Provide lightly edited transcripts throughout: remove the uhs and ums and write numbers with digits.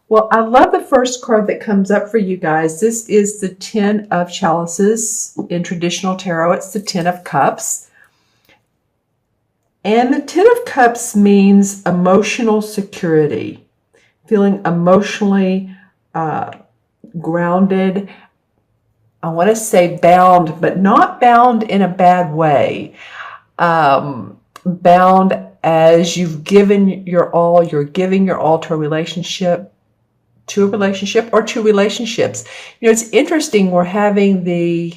Well, I love the first card that comes up for you guys. This is the Ten of Chalices. In traditional tarot, it's the Ten of Cups. And the Ten of Cups means emotional security, feeling emotionally grounded. I want to say bound, but not bound in a bad way. Bound as you've given your all, you're giving your all to a relationship or two relationships. You know, it's interesting. We're having the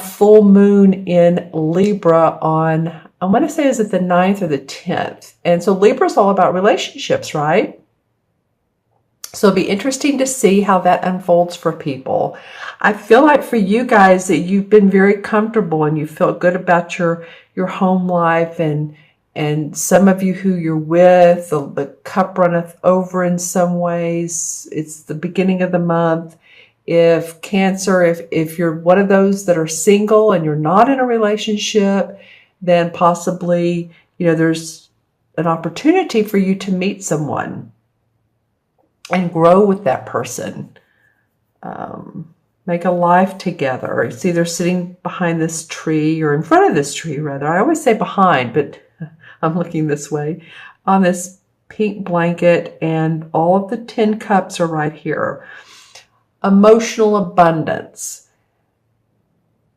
full moon in Libra on, I want to say, is it the 9th or the 10th? And so Libra is all about relationships, right? So it'll be interesting to see how that unfolds for people. I feel like for you guys that you've been very comfortable and you feel good about your home life, and some of you who you're with, the cup runneth over in some ways. It's the beginning of the month. If Cancer, if you're one of those that are single and you're not in a relationship, then possibly, you know, there's an opportunity for you to meet someone and grow with that person. Make a life together. It's either sitting behind this tree or in front of this tree, rather. I always say behind, but I'm looking this way, on this pink blanket, and all of the 10 cups are right here. Emotional abundance.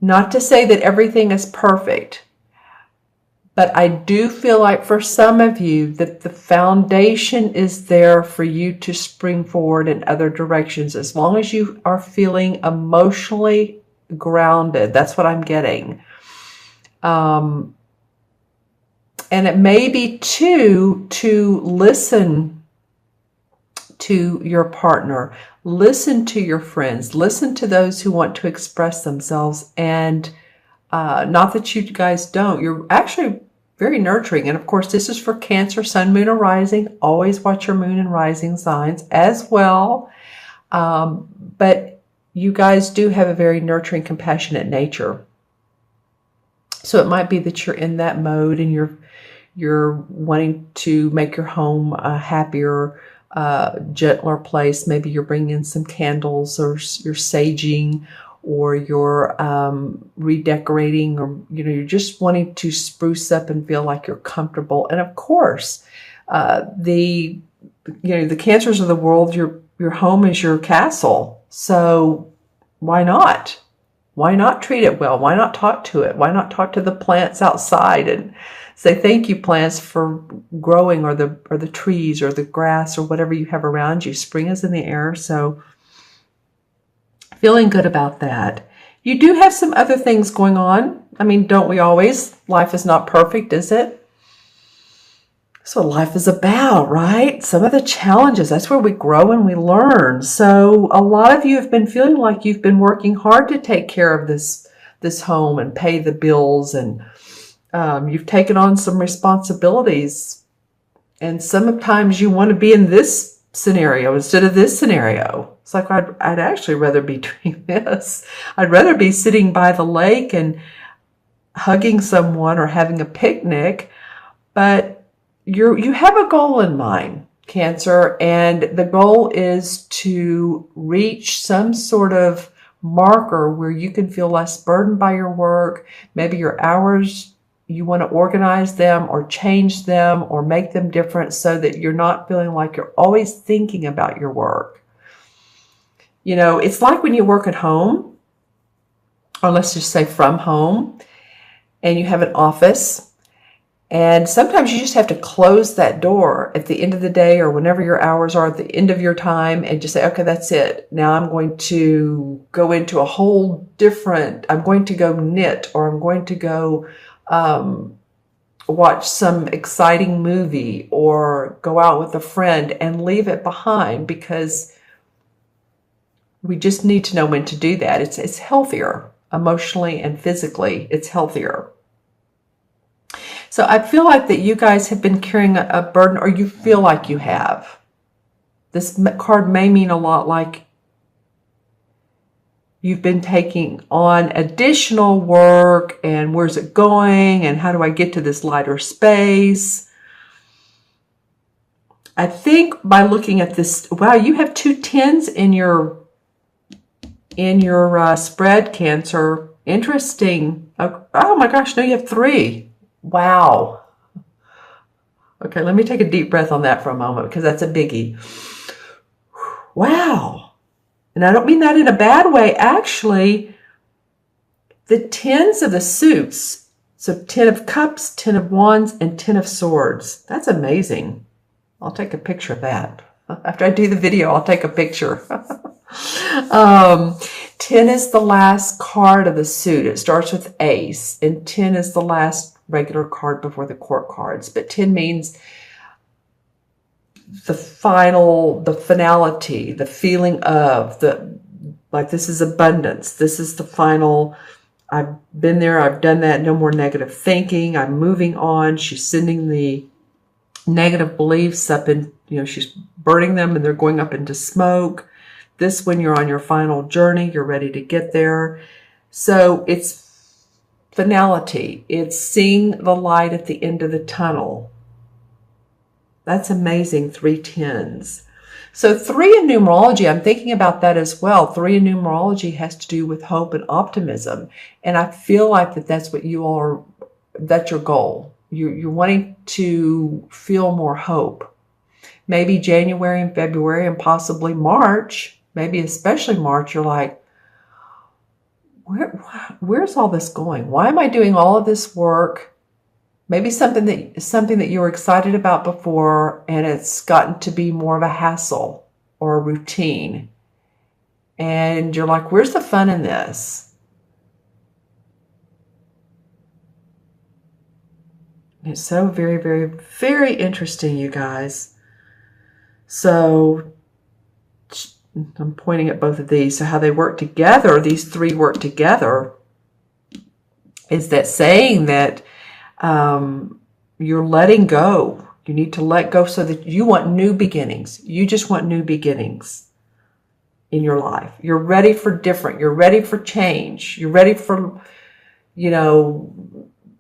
Not to say that everything is perfect, but I do feel like for some of you that the foundation is there for you to spring forward in other directions, as long as you are feeling emotionally grounded. That's what I'm getting. And it may be to listen to your partner, listen to your friends, listen to those who want to express themselves. And not that you guys don't. You're actually very nurturing. And of course, this is for Cancer, Sun, Moon, or Rising. Always watch your Moon and Rising signs as well. But you guys do have a very nurturing, compassionate nature. So it might be that you're in that mode and you're wanting to make your home a happier, gentler place. Maybe you're bringing in some candles, or you're saging, or you're redecorating, or you're just wanting to spruce up and feel like you're comfortable. And of course, the Cancers of the world, your home is your castle. So why not? Why not treat it well? Why not talk to it? Why not talk to the plants outside and say thank you, plants, for growing, or the trees or the grass or whatever you have around you. Spring is in the air, so feeling good about that. You do have some other things going on. I mean, don't we always? Life is not perfect, is it? That's what life is about, right? Some of the challenges, that's where we grow and we learn. So a lot of you have been feeling like you've been working hard to take care of this home and pay the bills, and you've taken on some responsibilities. And sometimes you want to be in this scenario instead of this scenario. It's like, I'd actually rather be doing this. I'd rather be sitting by the lake and hugging someone or having a picnic. But you have a goal in mind, Cancer, and the goal is to reach some sort of marker where you can feel less burdened by your work. Maybe your hours, you want to organize them or change them or make them different so that you're not feeling like you're always thinking about your work. You know, it's like when you work at home, or let's just say from home, and you have an office. And sometimes you just have to close that door at the end of the day, or whenever your hours are at the end of your time, and just say, okay, that's it. Now I'm going to go into a whole different, I'm going to go knit, or I'm going to go watch some exciting movie, or go out with a friend, and leave it behind, because we just need to know when to do that. It's healthier emotionally and physically. It's healthier. So I feel like that you guys have been carrying a burden, or you feel like you have. This card may mean a lot like you've been taking on additional work, and where's it going, and how do I get to this lighter space? I think by looking at this, wow, you have 2 10s in your spread, Cancer. Interesting. Oh my gosh, no, you have 3. Wow. Okay, let me take a deep breath on that for a moment because that's a biggie. Wow. And I don't mean that in a bad way. Actually, the 10s of the suits, so 10 of cups, 10 of wands, and 10 of swords. That's amazing. I'll take a picture of that. After I do the video, I'll take a picture. 10 is the last card of the suit. It starts with ace, and 10 is the last regular card before the court cards. But 10 means the finality, the feeling of, like this is abundance. This is the final, I've been there, I've done that, no more negative thinking, I'm moving on. She's sending the negative beliefs up in, she's burning them and they're going up into smoke. This, when you're on your final journey, you're ready to get there. So it's finality. It's seeing the light at the end of the tunnel. That's amazing, 3 10s. So 3 in numerology, I'm thinking about that as well. 3 in numerology has to do with hope and optimism. And I feel like that's what you all are, that's your goal. You're wanting to feel more hope. Maybe January and February and possibly March, maybe especially March, you're like, where's all this going? Why am I doing all of this work? Maybe something that you were excited about before, and it's gotten to be more of a hassle or a routine. And you're like, where's the fun in this? It's so very, very, very interesting, you guys. So I'm pointing at both of these. So how they work together, these 3 work together, is that saying that you're letting go. You need to let go so that you want new beginnings. You just want new beginnings in your life. You're ready for different. You're ready for change. You're ready for, your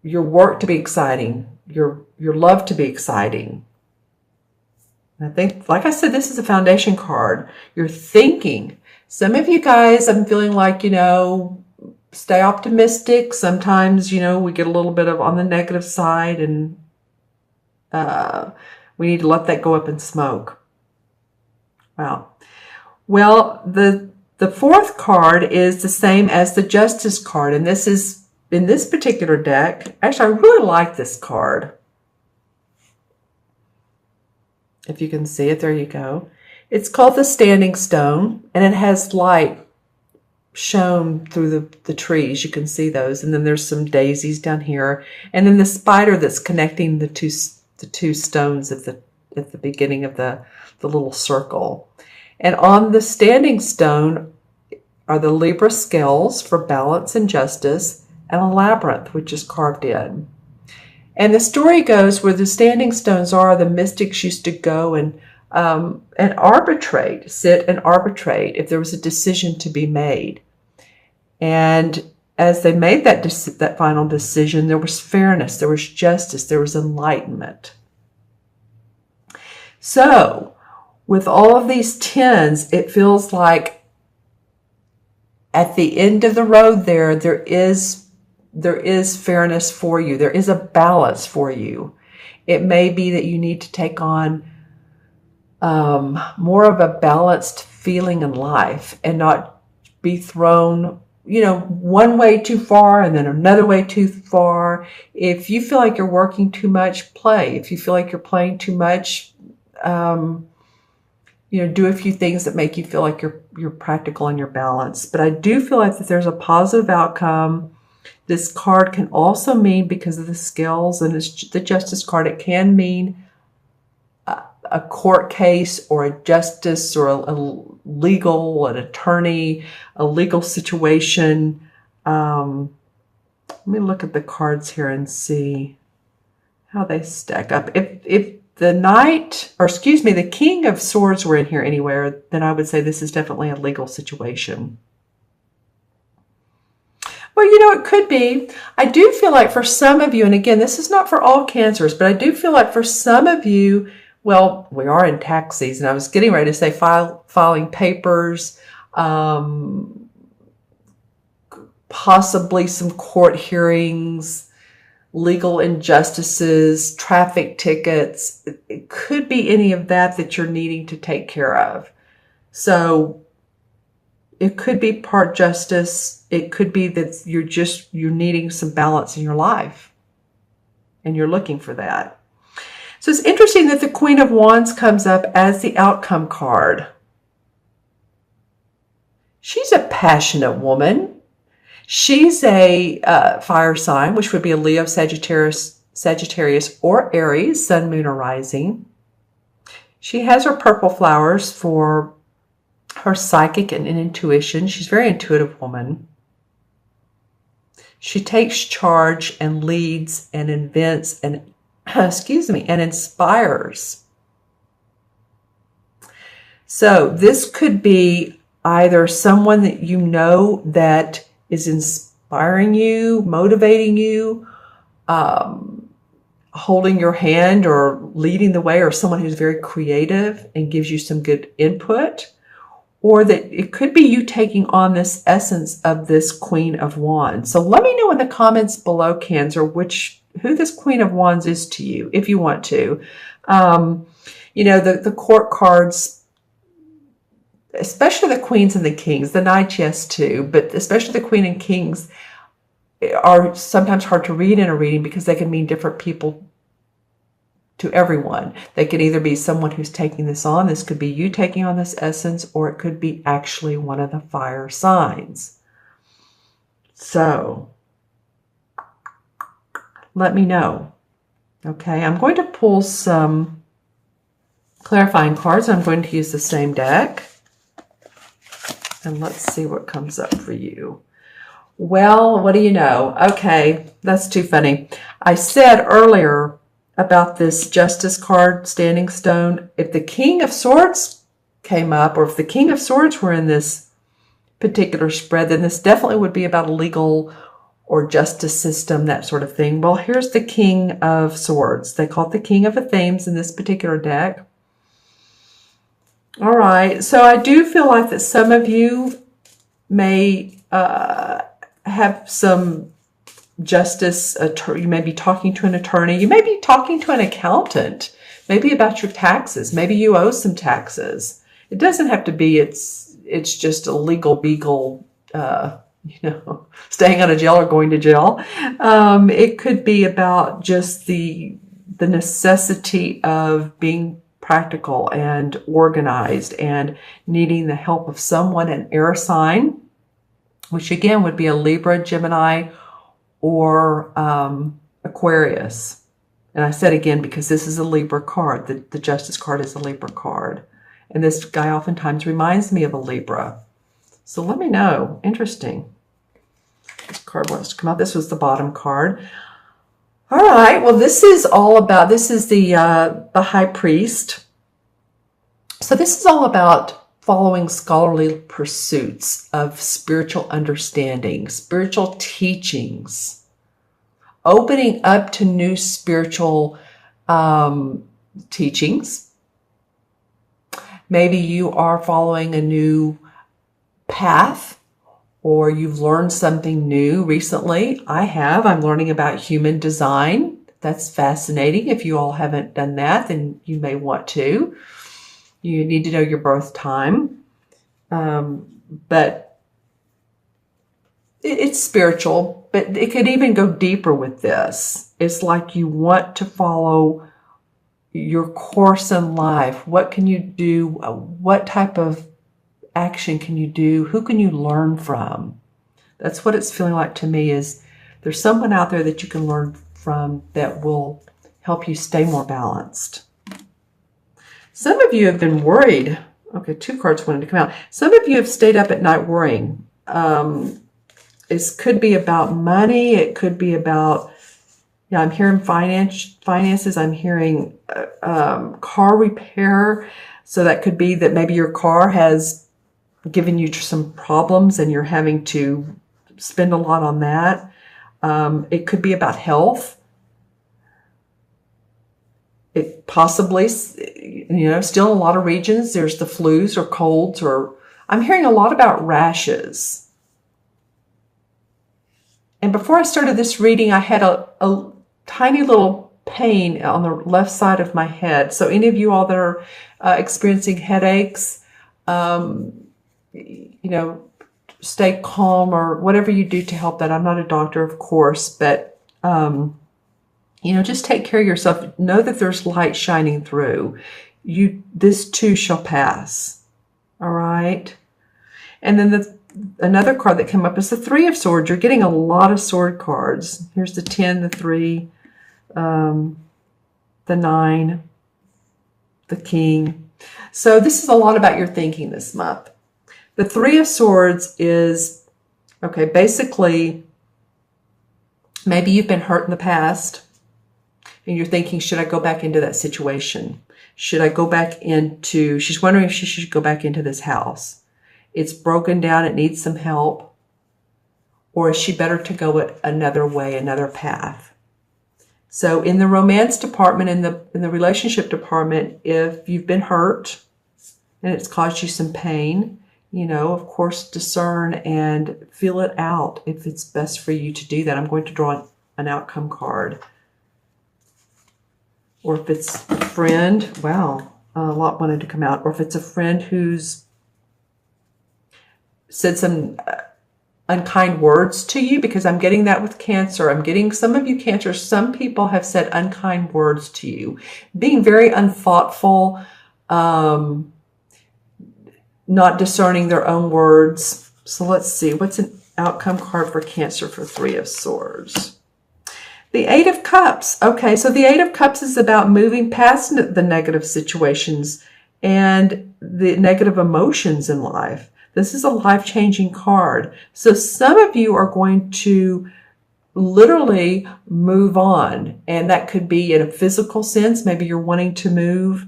work to be exciting. Your love to be exciting. And I think, like I said, this is a foundation card. You're thinking. Some of you guys, I'm feeling like, stay optimistic. Sometimes, we get a little bit of on the negative side, and we need to let that go up in smoke. Wow. Well, the 4th card is the same as the Justice card, and this is in this particular deck. Actually, I really like this card. If you can see it, there you go. It's called the Standing Stone, and it has light shown through the trees. You can see those, and then there's some daisies down here, and then the spider that's connecting the two stones at the beginning of the little circle. And on the Standing Stone are the Libra scales for balance and justice, and a labyrinth which is carved in. And the story goes, where the standing stones are, the mystics used to go and arbitrate, sit and arbitrate if there was a decision to be made. And as they made that final decision, there was fairness, there was justice, there was enlightenment. So, with all of these 10s, it feels like at the end of the road there is fairness for you. There is a balance for you. It may be that you need to take on more of a balanced feeling in life and not be thrown, one way too far and then another way too far. If you feel like you're working too much, play. If you feel like you're playing too much, do a few things that make you feel like you're practical and you're balanced. But I do feel like that there's a positive outcome. This card can also mean, because of the scales and it's the Justice card, it can mean a court case or a justice or an attorney, a legal situation. Let me look at the cards here and see how they stack up. If the the King of Swords were in here anywhere, then I would say this is definitely a legal situation. Well, it could be. I do feel like for some of you, and again, this is not for all Cancers, but I do feel like for some of you, Well, we are in tax season. I was getting ready to say filing papers, possibly some court hearings, legal injustices, traffic tickets. It could be any of that you're needing to take care of. So it could be part justice. It could be that you're needing some balance in your life and you're looking for that. So it's interesting that the Queen of Wands comes up as the outcome card. She's a passionate woman. She's a fire sign, which would be a Leo, Sagittarius, or Aries, sun, moon, or rising. She has her purple flowers for her psychic and intuition. She's a very intuitive woman. She takes charge and leads and invents and, and inspires. So this could be either someone that you know that is inspiring you, motivating you, holding your hand or leading the way, or someone who's very creative and gives you some good input, or that it could be you taking on this essence of this Queen of Wands. So let me know in the comments below, Cancer, who this Queen of Wands is to you, if you want to. The court cards, especially the queens and the kings, the knights, yes, too, but especially the queen and kings are sometimes hard to read in a reading because they can mean different people to everyone. They could either be someone who's taking this on. This could be you taking on this essence, or it could be actually one of the fire signs. So let me know. Okay, I'm going to pull some clarifying cards. I'm going to use the same deck. And let's see what comes up for you. Well, what do you know? Okay, that's too funny. I said earlier about this Justice card, Standing Stone. If the King of Swords came up, or if the King of Swords were in this particular spread, then this definitely would be about a legal or justice system, that sort of thing. Well, here's the King of Swords. They call it the King of Athenes in this particular deck. All right, so I do feel like that some of you may have some justice. You may be talking to an attorney. You may be talking to an accountant, maybe about your taxes. Maybe you owe some taxes. It doesn't have to be, it's just a legal beagle, staying out of jail or going to jail. It could be about just the necessity of being practical and organized and needing the help of someone, an air sign, which again would be a Libra, Gemini, or Aquarius. And I said again because this is a Libra card. The Justice card is a Libra card. And this guy oftentimes reminds me of a Libra. So let me know. Interesting. This card wants to come out. This was the bottom card. All right, well, this is the High Priest. So this is all about following scholarly pursuits of spiritual understanding, spiritual teachings, opening up to new spiritual teachings. Maybe you are following a new path, or you've learned something new recently. I'm learning about human design. That's fascinating. If you all haven't done that, then you may want to. You need to know your birth time. But it's spiritual, but it could even go deeper with this. It's like you want to follow your course in life. What can you do? What type of action can you do? Who can you learn from? That's what it's feeling like to me, is there's someone out there that you can learn from that will help you stay more balanced. Some of you have been worried. Okay, 2 cards wanted to come out. Some of you have stayed up at night worrying. It could be about money. It could be about, I'm hearing finances. I'm hearing car repair. So that could be that maybe your car has given you some problems and you're having to spend a lot on that. It could be about health. It possibly, still in a lot of regions, there's the flus or colds, or I'm hearing a lot about rashes. And before I started this reading, I had a tiny little pain on the left side of my head. So any of you all that are experiencing headaches, stay calm or whatever you do to help that. I'm not a doctor, of course, but, just take care of yourself. Know that there's light shining through. This too shall pass. All right. And then another card that came up is the Three of Swords. You're getting a lot of sword cards. Here's the 10, the 3, the 9, the King. So this is a lot about your thinking this month. The Three of Swords is, okay, basically, maybe you've been hurt in the past and you're thinking, should I go back into that situation? Should I go back into, she's wondering if she should go back into this house. It's broken down, it needs some help. Or is she better to go another way, another path? So in the romance department, in the relationship department, if you've been hurt and it's caused you some pain, of course, discern and feel it out if it's best for you to do that. I'm going to draw an outcome card. Or if it's a friend, wow, a lot wanted to come out. Or if it's a friend who's said some unkind words to you, because I'm getting that with Cancer. I'm getting some of you Cancer, some people have said unkind words to you, being very unthoughtful, not discerning their own words. So let's see, what's an outcome card for Cancer for Three of Swords? The Eight of Cups. Okay, so the Eight of Cups is about moving past the negative situations and the negative emotions in life. This is a life-changing card. So some of you are going to literally move on, and that could be in a physical sense. Maybe you're wanting to move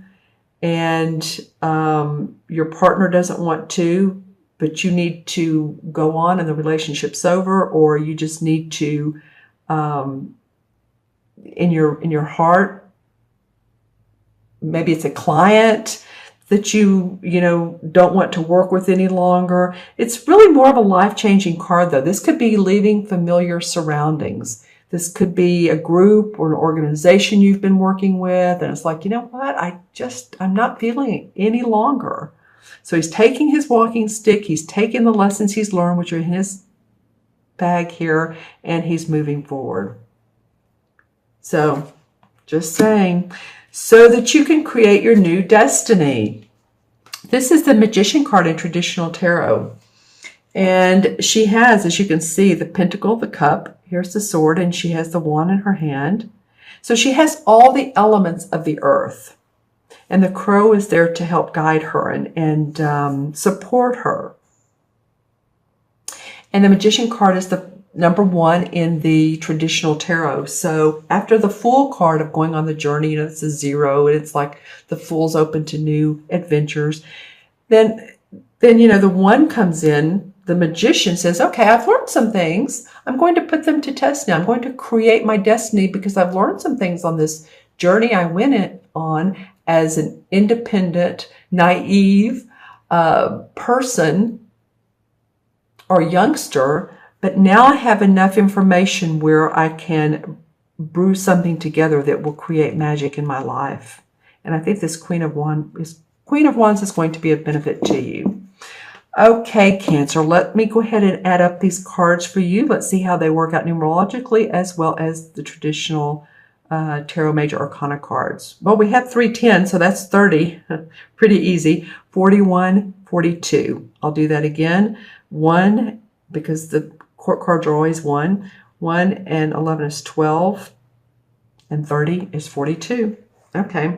and your partner doesn't want to, but you need to go on and the relationship's over, or you just need to, in your heart, maybe it's a client that you don't want to work with any longer. It's really more of a life-changing card, though. This could be leaving familiar surroundings. This could be a group or an organization you've been working with, and it's like, you know what? I'm not feeling it any longer. So he's taking his walking stick, he's taking the lessons he's learned, which are in his bag here, and he's moving forward. So, just saying, so that you can create your new destiny. This is the Magician card in traditional tarot. And she has, as you can see, the Pentacle, the Cup. Here's the Sword, and she has the Wand in her hand. So she has all the elements of the earth. And the Crow is there to help guide her and support her. And the Magician card is the number 1 in the traditional tarot. So after the Fool card of going on the journey, it's a 0, and it's like the Fool's open to new adventures. Then the 1 comes in. The Magician says, okay, I've learned some things. I'm going to put them to test now. I'm going to create my destiny because I've learned some things on this journey I went on as an independent, naive person or youngster. But now I have enough information where I can brew something together that will create magic in my life. And I think this Queen of Wands is going to be a benefit to you. Okay, Cancer, let me go ahead and add up these cards for you. Let's see how they work out numerologically as well as the traditional Tarot Major Arcana cards. Well, we have 310, so that's 30. Pretty easy. 41, 42. I'll do that again. 1, because the court cards are always 1. 1 and 11 is 12. And 30 is 42. Okay.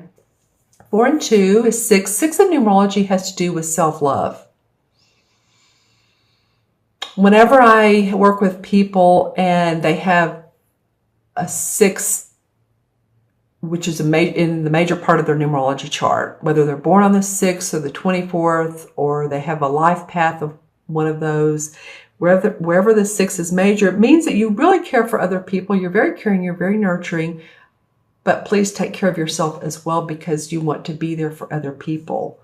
4 and 2 is 6. 6 in numerology has to do with self-love. Whenever I work with people and they have a 6, which is in the major part of their numerology chart, whether they're born on the 6th or the 24th, or they have a life path of one of those, wherever the 6 is major, it means that you really care for other people. You're very caring, you're very nurturing, but please take care of yourself as well, because you want to be there for other people.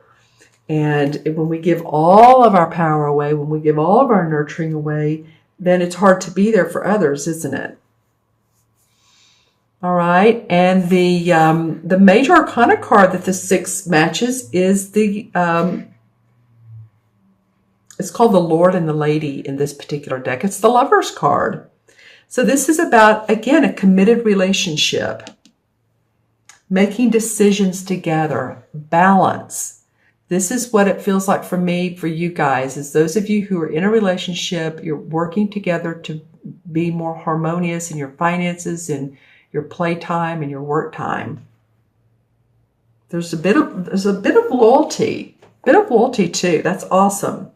And when we give all of our power away, when we give all of our nurturing away, then it's hard to be there for others, isn't it? All right, and the major arcana card that the 6 matches is it's called the Lord and the Lady in this particular deck. It's the Lover's card. So this is about, again, a committed relationship, making decisions together, balance. This is what it feels like for me, for you guys, is those of you who are in a relationship, you're working together to be more harmonious in your finances and your playtime and your work time. There's a bit of loyalty too. That's awesome.